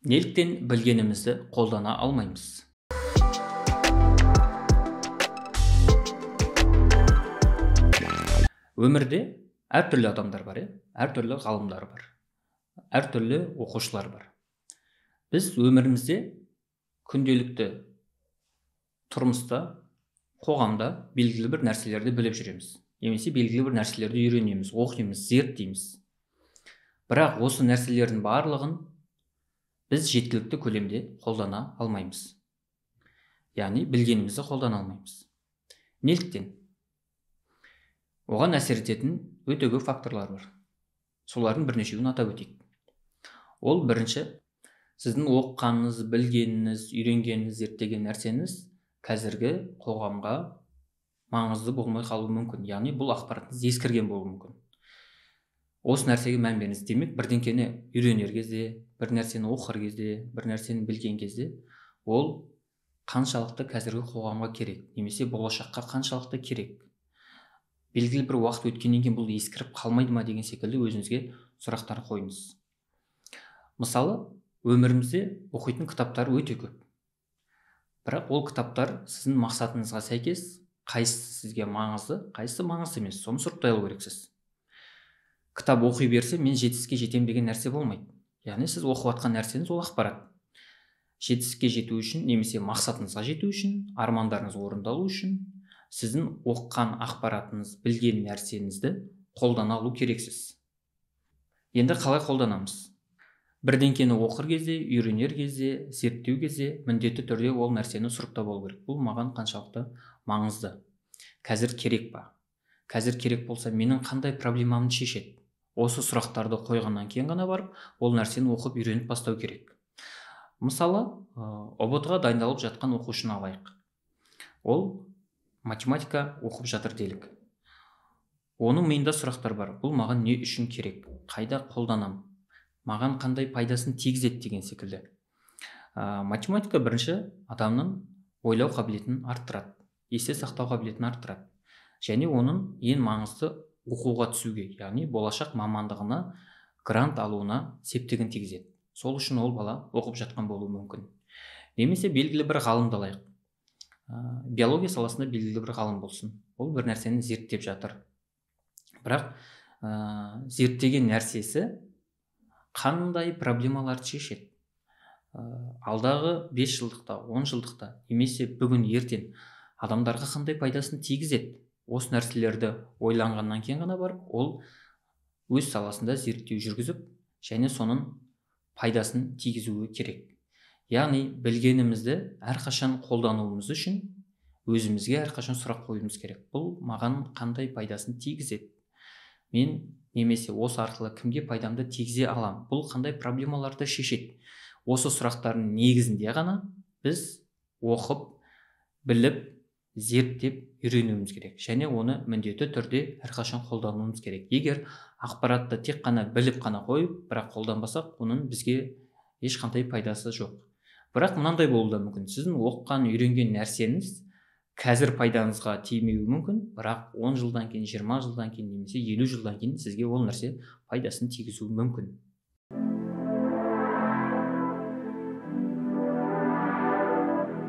Неліктен білгенімізді қолдана алмаймыз? Өмірде әртүрлі адамдар бар, әртүрлі ғалымдар бар, әртүрлі оқушылар бар. Біз өмірімізде күнделікті тұрмыста, қоғамда белгілі бір нәрселерді біліп жүреміз. Немесе белгілі бір нәрселерді үйренеміз, оқимыз, зерттейміз. Бірақ осы нәрселердің барлығын біз жеткілікті көлемде қолдана алмаймыз. Яғни білгенімізді қолдана алмаймыз. Неліктен? Оған әсер ететін өте көп факторлар бар. Солардың бірнешеуін атап өтейік. Ол бірінші, сіздің оқығаныңыз, білгеніңіз, үйренгеніңіз, зерттеген нәрсеңіз қазіргі қоғамға маңызды болмай қалуы мүмкін. Яғни бұл ақпаратыңыз ескірген болуы мүмкін. Осы нәрсеге мән беріңіз. Демек, бірдеңкені үйренер кезде, бір нәрсені оқыр кезде, бір нәрсені білген кезде, ол қаншалықты қазіргі қоғамға керек, немесе болашаққа қаншалықты керек. Белгілі бір уақыт өткеннен кейін бұл ескіріп қалмайды ма деген секілді өзіңізге сұрақтар қойыңыз. Мысалы, өмірімізде оқитын кітаптар өте көп. Бірақ ол кітаптар сіздің мақсатыңызға сәйкес, қайсысы сізге маңызды, қайсысы маңызды емес, соны сұрыптай алу керексіз. Кітап оқи берсе, мен жетістікке жетем деген нәрсе болмайды. Яғни сіз оқып жатқан нәрсеңіз ол ақпарат. Жетістікке жету үшін, немесе мақсатыңызға жету үшін, армандарыңыз орындалу үшін, сіздің оқыған ақпаратыңыз, білген нәрсеңізді қолдана алу керексіз. Енді қалай қолданамыз? Бірдеңкені оқыр кезде, үйренер кезде, зерттеу кезде міндетті түрде ол нәрсені сұрыптап алу керек. Бұл маған қаншалықты маңызды? Қазір керек па? Қазір керек болса, менің қандай проблемамды шешеді? Осы сұрақтарды қойғаннан кейін ғана барып, ол нәрсені оқып үйреніп бастау керек. Мысалы, ұбт-ға дайындалып жатқан оқушыны алайық. Ол математика оқып жатыр делік. Оның миында сұрақтар бар. Бұл маған не үшін керек? Қайда қолданам? Маған қандай пайдасын тигізеді деген секілді. Математика бірінші адамның ойлау қабілетін арттырады, есте сақтау қабілетін арттырады. Және оның ең маңызды оқуға түсуге, яғни болашақ мамандығына грант алуына септігін тигізеді. Сол үшін ол бала оқып жатқан болуы мүмкін. Немесе белгілі бір ғалымды алайық. Биология саласында белгілі бір ғалым болсын. Ол бір нәрсені зерттеп жатыр. Бірақ зерттеген нәрсесі қандай проблемаларды шешеді? Алдағы 5 жылдықта, 10 жылдықта, немесе бүгін ертең адамдарға қандай пайдасын тигізеді? Осы нәрселерді ойланғаннан кейін ғана барып, ол өз саласында зерттеу жүргізіп, және соның пайдасын тигізуі керек. Яғни білгенімізді әрқашан қолдануымыз үшін өзімізге әрқашан сұрақ қоюымыз керек. Бұл маған қандай пайдасын тигізеді? Мен немесе осы арқылы кімге пайдамды тигізе алам? Бұл қандай проблемаларды шешеді? Осы сұрақтардың негізінде ғана біз оқып, біліп, зерттеп үйренуіміз керек. Және оны міндетті түрде әрқашан қолдануымыз керек. Егер ақпаратты тек қана біліп қана қойып, бірақ қолданбасақ, оның бізге ешқандай пайдасы жоқ. Бірақ мынандай болуы да мүмкін. Сіздің оқыған, үйренген нәрсеңіз қазір пайдаңызға тимеуі мүмкін, бірақ 10 жылдан кейін, 20 жылдан кейін, немесе 50 жылдан кейін сізге ол нәрсе пайдасын тигізуі мүмкін.